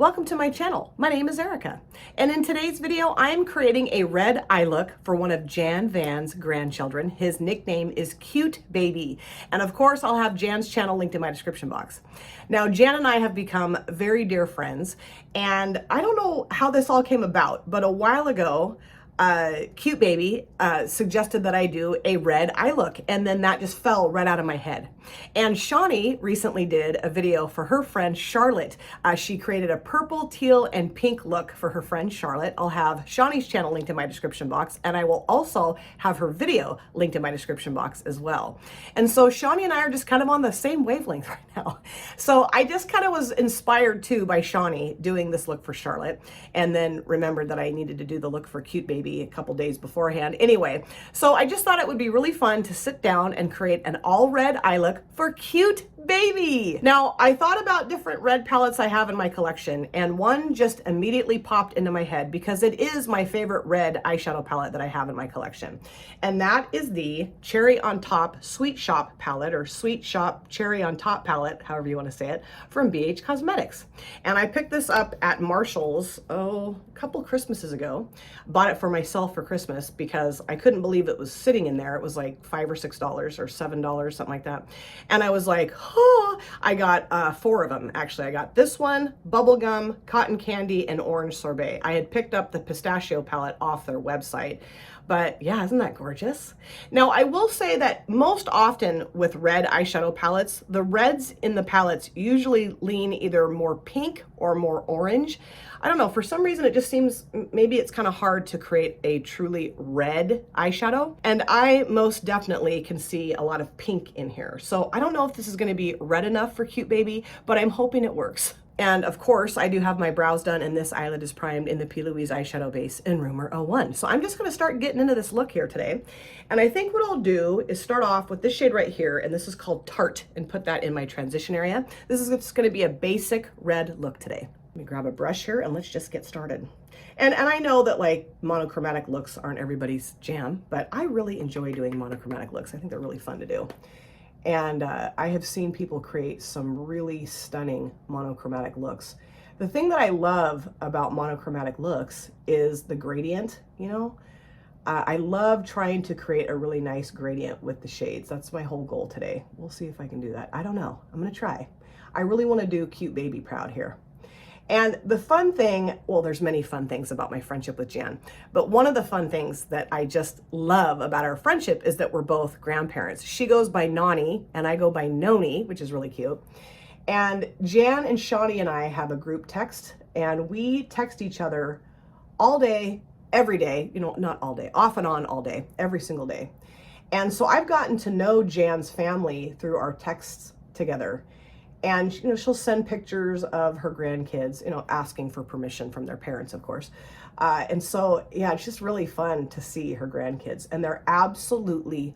Welcome to my channel. My name is Erica, and in today's video, I'm creating a red eye look for one of Jan Van's grandchildren. His nickname is Cute Baby, and of course, I'll have Jan's channel linked in my description box. Now, Jan and I have become very dear friends, and I don't know how this all came about, but a while ago, Cute Baby suggested that I do a red eye look, and then that just fell right out of my head. And Shawnee recently did a video for her friend Charlotte. She created a purple, teal, and pink look for her friend Charlotte. I'll have Shawnee's channel linked in my description box, and I will also have her video linked in my description box as well. And so Shawnee and I are just kind of on the same wavelength right now. So I just kind of was inspired too by Shawnee doing this look for Charlotte, and then remembered that I needed to do the look for Cute Baby a couple days beforehand. Anyway, so I just thought it would be really fun to sit down and create an all red eye look for Cute Baby. Now, I thought about different red palettes I have in my collection, and one just immediately popped into my head because it is my favorite red eyeshadow palette that I have in my collection. And that is the Cherry on Top Sweet Shop palette, or Sweet Shop Cherry on Top palette, however you want to say it, from BH Cosmetics. And I picked this up at Marshall's, a couple Christmases ago. Bought it for myself for Christmas because I couldn't believe it was sitting in there. It was like $5 or $6 or $7, something like that. And I was like, oh, I got 4 of them. Actually, I got this one, bubblegum, cotton candy, and orange sorbet. I had picked up the pistachio palette off their website. But yeah, isn't that gorgeous? Now, I will say that most often with red eyeshadow palettes, the reds in the palettes usually lean either more pink or more orange. I don't know, for some reason it just seems, maybe it's kind of hard to create a truly red eyeshadow. And I most definitely can see a lot of pink in here. So I don't know if this is gonna be red enough for Cute Baby, but I'm hoping it works. And of course, I do have my brows done, and this eyelid is primed in the P. Louise eyeshadow base in Rumor 01. So I'm just gonna start getting into this look here today. And I think what I'll do is start off with this shade right here, and this is called Tart, and put that in my transition area. This is just gonna be a basic red look today. Let me grab a brush here and let's just get started. And I know that like monochromatic looks aren't everybody's jam, but I really enjoy doing monochromatic looks. I think they're really fun to do. And I have seen people create some really stunning monochromatic looks. The thing that I love about monochromatic looks is the gradient, you know? I love trying to create a really nice gradient with the shades. That's my whole goal today. We'll see if I can do that. I don't know. I'm gonna try. I really wanna do Cute Baby proud here. And the fun thing, well, there's many fun things about my friendship with Jan, but one of the fun things that I just love about our friendship is that we're both grandparents. She goes by Nonny and I go by Nonny, which is really cute. And Jan and Shawnee and I have a group text, and we text each other all day, every day, you know, not all day, off and on all day, every single day. And so I've gotten to know Jan's family through our texts together. And, you know, she'll send pictures of her grandkids, you know, asking for permission from their parents, of course. And so, yeah, it's just really fun to see her grandkids. And they're absolutely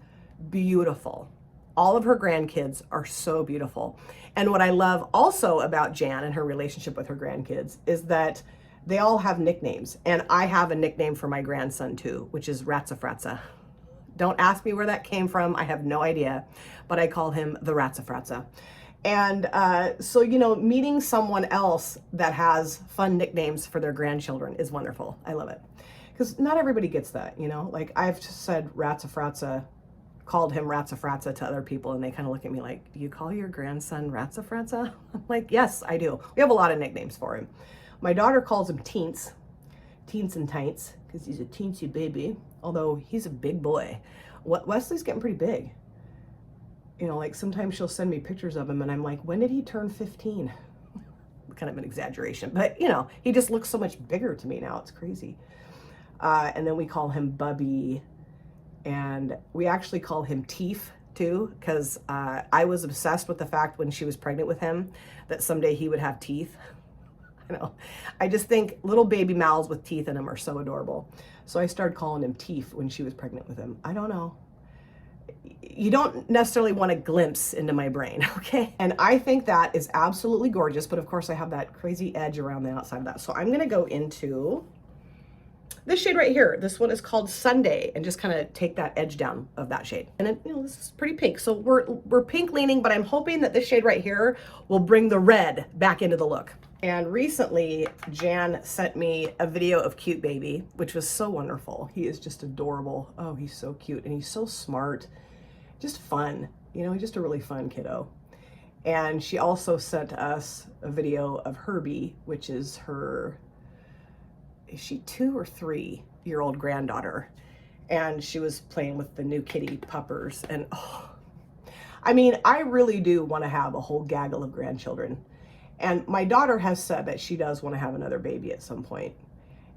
beautiful. All of her grandkids are so beautiful. And what I love also about Jan and her relationship with her grandkids is that they all have nicknames. And I have a nickname for my grandson too, which is Ratzafratza. Don't ask me where that came from. I have no idea, but I call him the Ratzafratza. And so, you know, meeting someone else that has fun nicknames for their grandchildren is wonderful. I love it. Because not everybody gets that, you know? Like, I've just said Ratzafratza, called him Ratzafratza to other people, and they kind of look at me like, do you call your grandson Ratzafratza? I'm like, yes, I do. We have a lot of nicknames for him. My daughter calls him Teens and Tints, because he's a teensy baby, although he's a big boy. Wesley's getting pretty big. You know, like sometimes she'll send me pictures of him and I'm like, when did he turn 15? Kind of an exaggeration, but you know, he just looks so much bigger to me now. It's crazy. And then we call him Bubby, and we actually call him Teef too, because I was obsessed with the fact when she was pregnant with him that someday he would have teeth. I know. I just think little baby mouths with teeth in them are so adorable. So I started calling him Teef when she was pregnant with him. I don't know. You don't necessarily want a glimpse into my brain, okay? And I think that is absolutely gorgeous, but of course I have that crazy edge around the outside of that. So I'm gonna go into this shade right here. This one is called Sunday, and just kind of take that edge down of that shade. And it, you know, this is pretty pink. So we're pink leaning, but I'm hoping that this shade right here will bring the red back into the look. And recently, Jan sent me a video of Cute Baby, which was so wonderful. He is just adorable. Oh, he's so cute, and he's so smart. Just fun. You know, he's just a really fun kiddo. And she also sent us a video of Herbie, which is her, is she 2 or 3-year-old granddaughter? And she was playing with the new kitty puppers. And oh, I mean, I really do want to have a whole gaggle of grandchildren. And my daughter has said that she does want to have another baby at some point.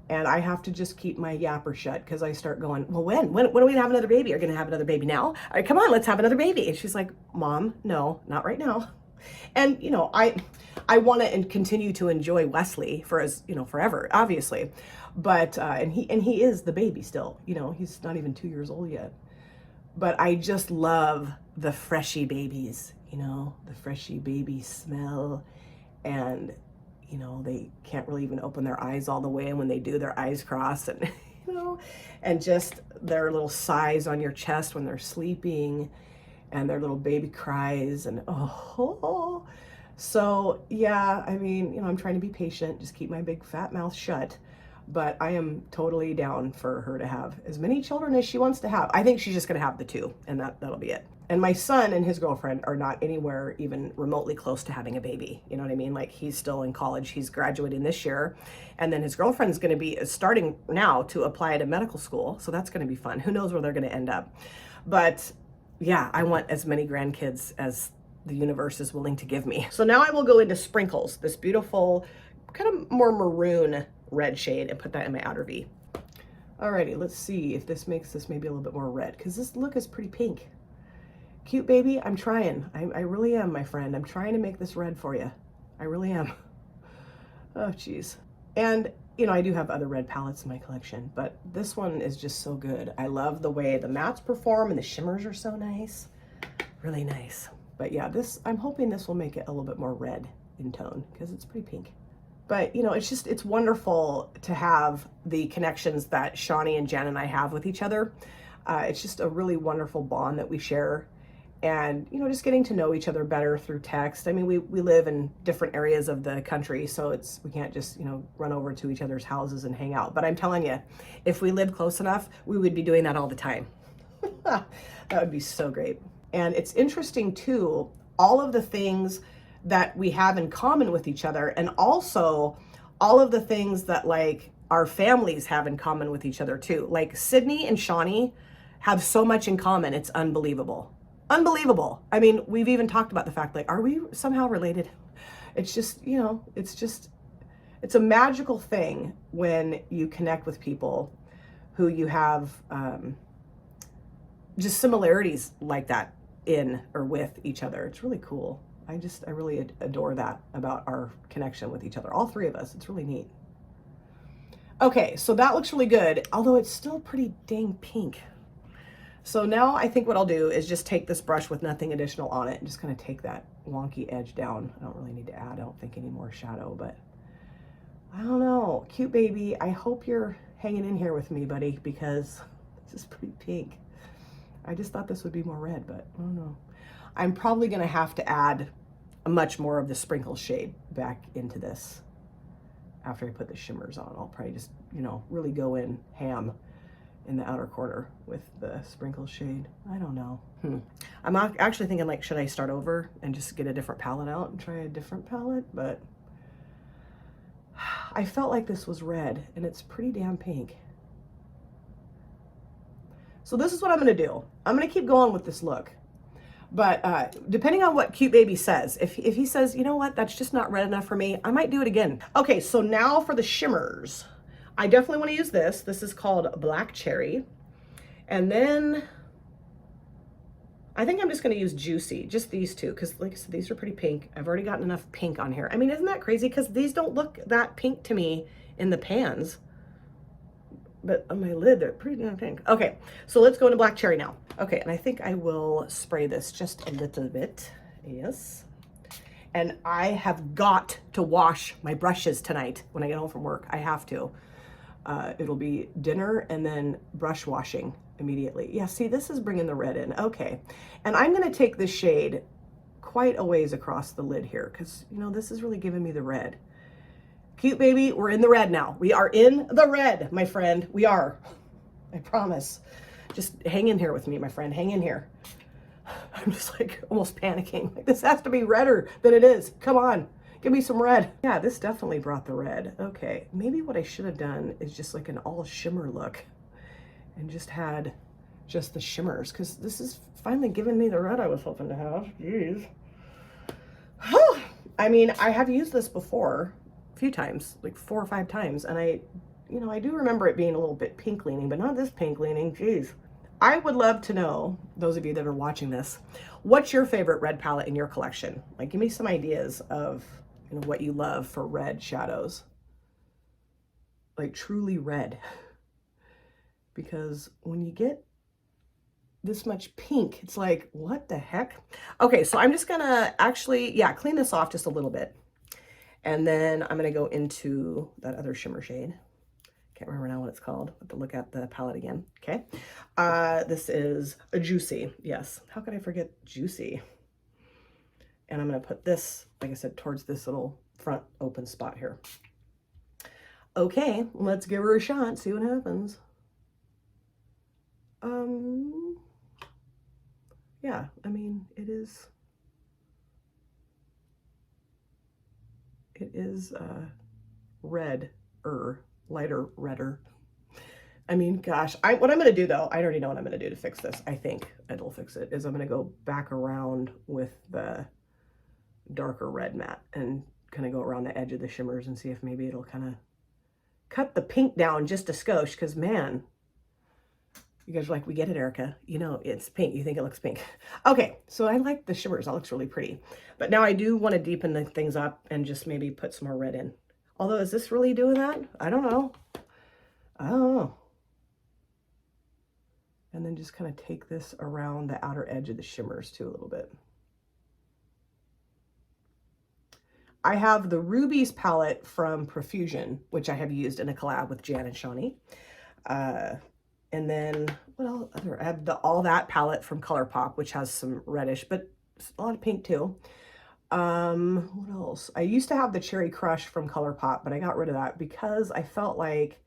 And I have to just keep my yapper shut because I start going, well, when are we going to have another baby? Are we going to have another baby now? All right, come on, let's have another baby. And she's like, Mom, no, not right now. And, you know, I want to continue to enjoy Wesley for as, you know, forever, obviously. But, and he is the baby still, you know, he's not even 2 years old yet. But I just love the freshy babies, you know, the freshy baby smell. And, you know, they can't really even open their eyes all the way. And when they do, their eyes cross and, you know, and just their little sighs on your chest when they're sleeping and their little baby cries and, oh. So, yeah, I mean, you know, I'm trying to be patient, just keep my big fat mouth shut. But I am totally down for her to have as many children as she wants to have. I think she's just going to have the 2, and that'll be it. And my son and his girlfriend are not anywhere even remotely close to having a baby. You know what I mean? Like, he's still in college. He's graduating this year. And then his girlfriend's going to be starting now to apply at a medical school. So that's going to be fun. Who knows where they're going to end up. But yeah, I want as many grandkids as the universe is willing to give me. So now I will go into Sprinkles, this beautiful kind of more maroon red shade, and put that in my outer V. Alrighty, let's see if this makes this maybe a little bit more red, because this look is pretty pink. Cute Baby, I'm trying. I really am, my friend. I'm trying to make this red for you. I really am. Oh, geez. And, you know, I do have other red palettes in my collection, but this one is just so good. I love the way the mattes perform and the shimmers are so nice. Really nice. But yeah, this, I'm hoping this will make it a little bit more red in tone, because it's pretty pink. But, you know, it's wonderful to have the connections that Shawnee and Jan and I have with each other. It's just a really wonderful bond that we share. And, you know, just getting to know each other better through text. I mean, we live in different areas of the country, so we can't just, you know, run over to each other's houses and hang out. But I'm telling you, if we lived close enough, we would be doing that all the time. That would be so great. And it's interesting, too, all of the things that we have in common with each other, and also all of the things that, like, our families have in common with each other too. Like, Sydney and Shawnee have so much in common, it's unbelievable. Unbelievable. I mean, we've even talked about the fact, like, are we somehow related? It's just, you know, it's a magical thing when you connect with people who you have just similarities like that in or with each other. It's really cool. I really adore that about our connection with each other. All 3 of us. It's really neat. Okay, so that looks really good, although it's still pretty dang pink. So now I think what I'll do is just take this brush with nothing additional on it and just kind of take that wonky edge down. I don't really need to add, I don't think, any more shadow, but I don't know. Cute Baby, I hope you're hanging in here with me, buddy, because this is pretty pink. I just thought this would be more red, but I don't know. I'm probably going to have to add much more of the Sprinkles shade back into this after I put the shimmers on. I'll probably just, you know, really go in ham in the outer corner with the Sprinkles shade. I don't know. I'm actually thinking, like, should I start over and just get a different palette out and try a different palette? But I felt like this was red, and it's pretty damn pink. So this is what I'm going to do. I'm going to keep going with this look. But depending on what Cute Baby says, if he says, you know what, that's just not red enough for me, I might do it again. Okay, so now for the shimmers. I definitely want to use this. This is called Black Cherry. And then I think I'm just going to use Juicy, just these 2, because like I said, these are pretty pink. I've already gotten enough pink on here. I mean, isn't that crazy? Because these don't look that pink to me in the pans. But on my lid, they're pretty damn pink. Okay, so let's go into Black Cherry now. Okay, and I think I will spray this just a little bit. Yes. And I have got to wash my brushes tonight when I get home from work. I have to. It'll be dinner and then brush washing immediately. Yeah, see, this is bringing the red in. Okay, and I'm going to take this shade quite a ways across the lid here because, you know, this is really giving me the red. Cute baby, we're in the red now. We are in the red, my friend. We are. I promise. Just hang in here with me, my friend. Hang in here. I'm just like almost panicking. Like, this has to be redder than it is. Come on. Give me some red. Yeah, this definitely brought the red. Okay, maybe what I should have done is just like an all shimmer look and just had just the shimmers, because this is finally giving me the red I was hoping to have. Jeez. I mean, I have used this before a few times, like 4 or 5 times, and I do remember it being a little bit pink leaning, but not this pink leaning. Jeez. I would love to know, those of you that are watching this, what's your favorite red palette in your collection? Like, give me some ideas of what you love for red shadows. Like, truly red. Because when you get this much pink, it's like, what the heck? Okay, so I'm just gonna actually, yeah, clean this off just a little bit. And then I'm gonna go into that other shimmer shade. Can't remember now what it's called. Have to look at the palette again. Okay. This is a Juicy. Yes. How could I forget Juicy? And I'm gonna put this, like I said, towards this little front open spot here. Okay, let's give her a shot, see what happens. Yeah, I mean, it is lighter redder. I mean, gosh, what I'm going to do though, I already know what I'm going to do to fix this. I think it'll fix it, is I'm going to go back around with the darker red matte and kind of go around the edge of the shimmers and see if maybe it'll kind of cut the pink down just a skosh, because man, you guys are like, we get it, Erica. You know, it's pink. You think it looks pink. Okay, so I like the shimmers. That looks really pretty. But now I do want to deepen the things up and just maybe put some more red in. Although, is this really doing that? I don't know. I don't know. And then just kind of take this around the outer edge of the shimmers too a little bit. I have the Rubies palette from Profusion, which I have used in a collab with Jan and Shawnee. And then what else? I have the All That palette from ColourPop, which has some reddish, but a lot of pink too. What else? I used to have the Cherry Crush from ColourPop, but I got rid of that because I felt like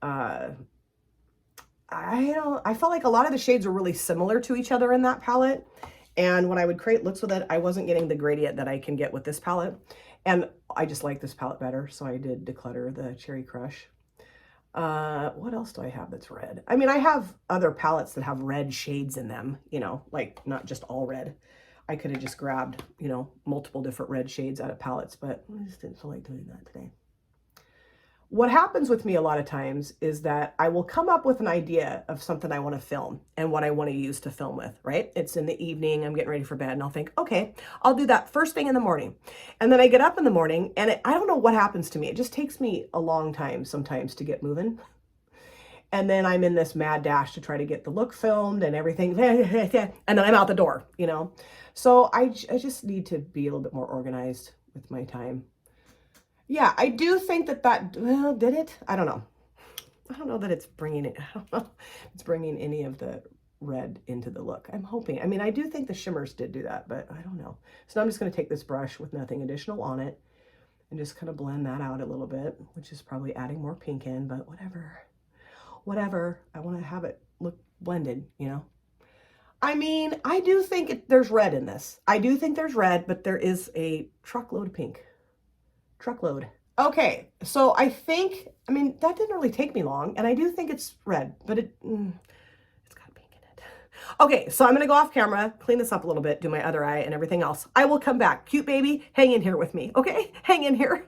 I felt like a lot of the shades were really similar to each other in that palette. And when I would create looks with it, I wasn't getting the gradient that I can get with this palette. And I just like this palette better, so I did declutter the Cherry Crush. What else do I have that's red? I mean, I have other palettes that have red shades in them, like not just all red. I could have just grabbed, multiple different red shades out of palettes, but I just didn't feel like doing that today. What happens with me a lot of times is that I will come up with an idea of something I want to film and what I want to use to film with, right? It's in the evening, I'm getting ready for bed, and I'll think, okay, I'll do that first thing in the morning. And then I get up in the morning and I don't know what happens to me. It just takes me a long time sometimes to get moving. And then I'm in this mad dash to try to get the look filmed and everything. And then I'm out the door, So I just need to be a little bit more organized with my time. Yeah, I do think well, did it? I don't know. I don't know that it's bringing it. I don't know. It's bringing any of the red into the look. I'm hoping. I mean, I do think the shimmers did do that, but I don't know. So now I'm just going to take this brush with nothing additional on it and just kind of blend that out a little bit, which is probably adding more pink in, but whatever. Whatever. I want to have it look blended, I mean, I do think there's red in this. I do think there's red, but there is a truckload of pink. Truckload. Okay, so I mean, that didn't really take me long, and I do think it's red, but it's got pink in it. Okay, so I'm gonna go off camera, clean this up a little bit, do my other eye and everything else. I will come back. Cute baby, hang in here with me, okay? Hang in here.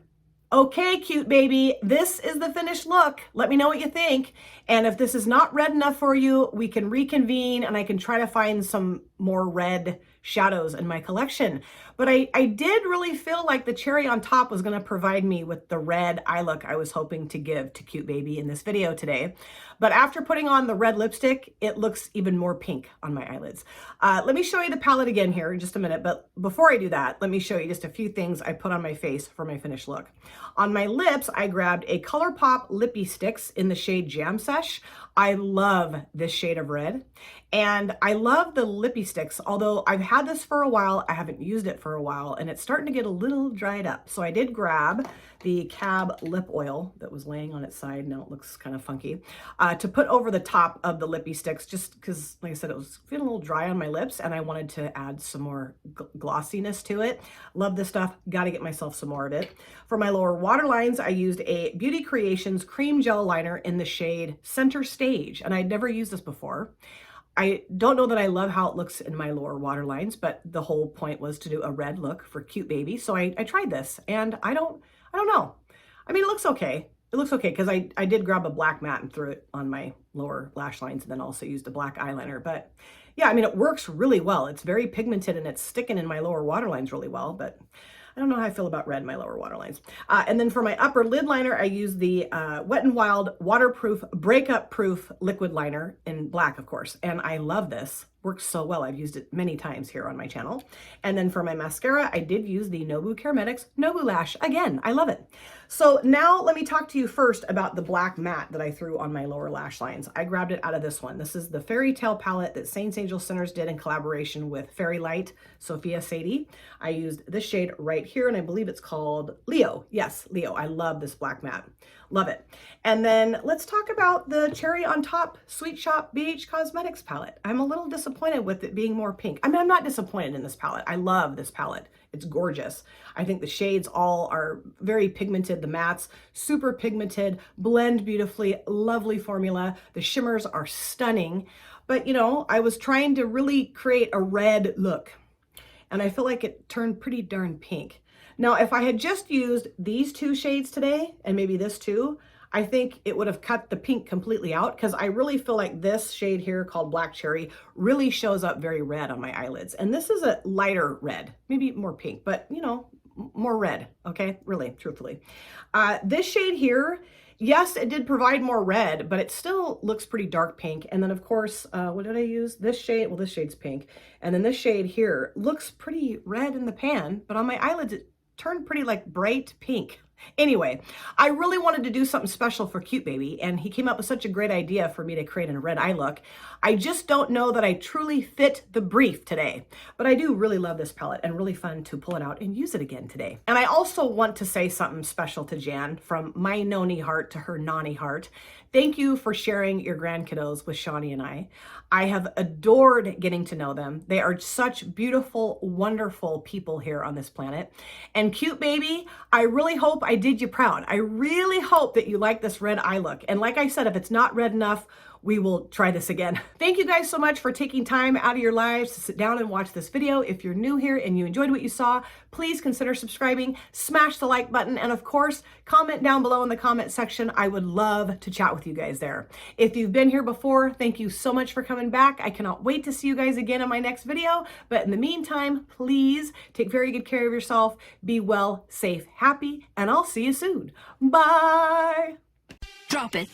Okay, cute baby, this is the finished look. Let me know what you think. And if this is not red enough for you, we can reconvene and I can try to find some more red shadows in my collection. But I did really feel like the cherry on top was gonna provide me with the red eye look I was hoping to give to cute baby in this video today. But after putting on the red lipstick, it looks even more pink on my eyelids. Let me show you the palette again here in just a minute. But before I do that, let me show you just a few things I put on my face for my finished look. On my lips, I grabbed a ColourPop Lippy Sticks in the shade Jam Sesh. I love this shade of red. And I love the Lippy Sticks, although I've had this for a while, I haven't used it for a while, and it's starting to get a little dried up. So I did grab the Cab lip oil that was laying on its side. Now it looks kind of funky, to put over the top of the lippy sticks, just because, like I said, it was feeling a little dry on my lips and I wanted to add some more glossiness to it. Love this stuff. Got to get myself some more of it. For my lower waterlines, I used a Beauty Creations cream gel liner in the shade Center Stage, and I'd never used this before. I don't know that I love how it looks in my lower waterlines, but the whole point was to do a red look for Cute Baby. So I tried this, and I don't know. I mean, it looks okay. It looks okay because I did grab a black matte and threw it on my lower lash lines and then also used a black eyeliner. But yeah, I mean, it works really well. It's very pigmented and it's sticking in my lower waterlines really well, but I don't know how I feel about red in my lower waterlines. And then for my upper lid liner, I use the Wet n Wild waterproof, breakup proof liquid liner in black, of course. And I love this. Works so well. I've used it many times here on my channel. And then for my mascara, I did use the Nobu Cosmetics Nobu Lash. Again, I love it. So now let me talk to you first about the black matte that I threw on my lower lash lines. I grabbed it out of this one. This is the Fairy Tale palette that Saints Angel Centers did in collaboration with Fairy Light, Sophia Sadie. I used this shade right here, and I believe it's called Leo. Yes, Leo. I love this black matte. Love it. And then let's talk about the Cherry on Top Sweet Shop BH Cosmetics palette. I'm a little disappointed with it being more pink. I mean, I'm not disappointed in this palette. I love this palette. It's gorgeous. I think the shades all are very pigmented. The mattes, super pigmented, blend beautifully, lovely formula. The shimmers are stunning. But, you know, I was trying to really create a red look, and I feel like it turned pretty darn pink. Now, if I had just used these two shades today, and maybe this too, I think it would have cut the pink completely out, because I really feel like this shade here called Black Cherry really shows up very red on my eyelids. And this is a lighter red, maybe more pink, but you know, more red, okay? Really, truthfully. This shade here, yes, it did provide more red, but it still looks pretty dark pink. And then of course, what did I use? This shade, well, this shade's pink. And then this shade here looks pretty red in the pan, but on my eyelids, it turned pretty like bright pink. Anyway, I really wanted to do something special for Cute Baby, and he came up with such a great idea for me to create a red eye look. I just don't know that I truly fit the brief today, but I do really love this palette and really fun to pull it out and use it again today. And I also want to say something special to Jan, from my Nonny heart to her Nonny heart. Thank you for sharing your grandkiddos with Shawnee and I. I have adored getting to know them. They are such beautiful, wonderful people here on this planet. And Cute Baby, I really hope I did you proud. I really hope that you like this red eye look. And like I said, if it's not red enough, we will try this again. Thank you guys so much for taking time out of your lives to sit down and watch this video. If you're new here and you enjoyed what you saw, please consider subscribing, smash the like button, and of course, comment down below in the comment section. I would love to chat with you guys there. If you've been here before, thank you so much for coming back. I cannot wait to see you guys again in my next video. But in the meantime, please take very good care of yourself. Be well, safe, happy, and I'll see you soon. Bye. Drop it.